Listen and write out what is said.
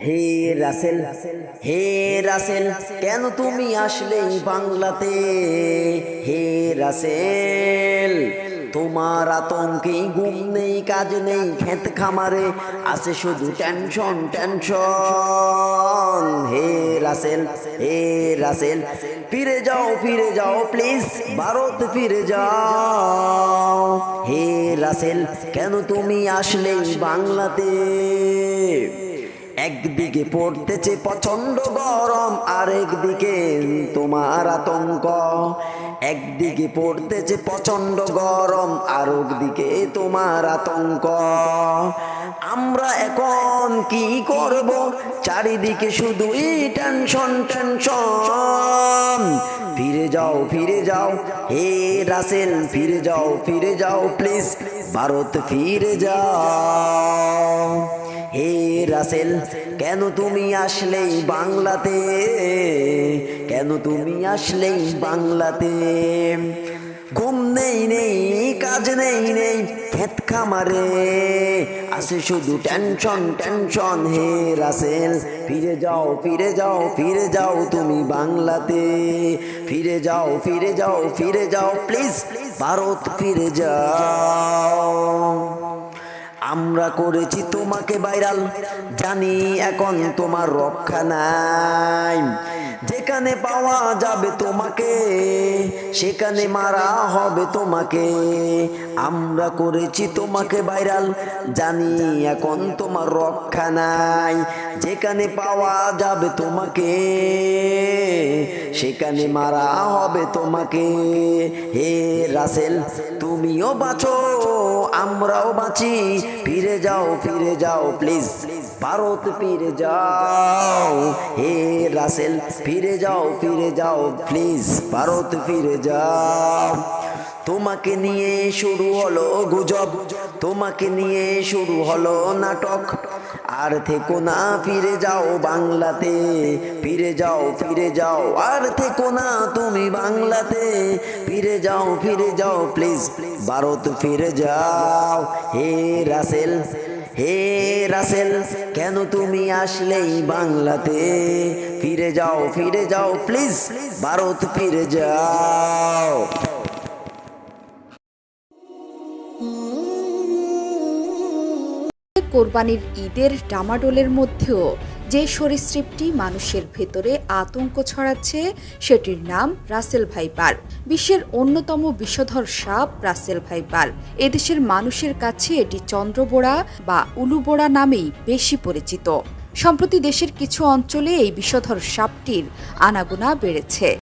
হে রাসেল, হে রাসেল, কেন তুমি আসলে বাংলাতে? হে রাসেল, তোমার আতঙ্কে ঘুম নেই, কাজ নেই, ক্ষেত খামারে আছে শুধু টেনশন টেনশন। হে রাসেল, হে রাসেল, ফিরে যাও প্লিজ, ভারত ফিরে যাও। হে রাসেল, কেন তুমি আসলে বাংলাতে? একদিকে পড়তেছে প্রচন্ড গরম, আরেকদিকে তোমার আতঙ্ক। একদিকে পড়তেছে প্রচন্ড গরম, আরেকদিকে তোমার আতঙ্ক। আমরা এখন কি করব? চারিদিকে শুধুই টেনশন টেনশন। ফিরে যাও হে রাসেল, ফিরে যাও প্লিজ, ভারত ফিরে যাও। হে রাসেল, কেন তুমি আসলে বাংলাতে? কেন তুমি আসলে বাংলাতে? ঘুম নেই, কাজ নেই, ক্ষেত খামারে আছে শুধু টেনশন টেনশন। হে রাসেল, ফিরে যাও তুমি বাংলাতে। ফিরে যাও প্লিজ, ভারত ফিরে যাও। আমরা করেছি তোমাকে ভাইরাল, জানি এখন তোমার রক্ষা নাই। যেখানে পাওয়া যাবে তোমাকে, সেখানে মারা হবে তোমাকে। আমরা করেছি তোমাকে ভাইরাল, জানি এখন তোমার রক্ষা নাই। যেখানে পাওয়া যাবে তোমাকে, সেখানে মারা হবে তোমাকে। হে রাসেল, তুমিও বাঁচো, আমরাও বাঁচি। ফিরে যাও প্লিজ, ভারত ফিরে যাও। হে রাসেল, ফিরে যাও প্লিজ, ভারত ফিরে যাও। তোমাকে নিয়ে শুরু হলো গুজব, তোমাকে নিয়ে শুরু হলো নাটক। আর থেকো না, ফিরে যাও বাংলাতে। ফিরে যাও, আর থেকো না তুমি বাংলাতে। ফিরে যাও প্লিজ, ভারত ফিরে যাও। হে রাসেল, হে রাসেল, কেন তুমি আসলেই বাংলাতে? ফিরে যাও প্লিজ, ভারত ফিরে যাও। কোরবানির ঈদের ডামাডোলের মধ্যেও যে সরীসৃপটি মানুষের ভেতরে আতঙ্ক ছড়াচ্ছে, সেটির নাম রাসেল ভাইপার। বিশ্বের অন্যতম বিষধর সাপ রাসেল ভাইপার। এদেশের মানুষের কাছে এটি চন্দ্রবোড়া বা উলুবোড়া নামেই বেশি পরিচিত। সম্প্রতি দেশের কিছু অঞ্চলে এই বিষধর সাপটির আনাগোনা বেড়েছে।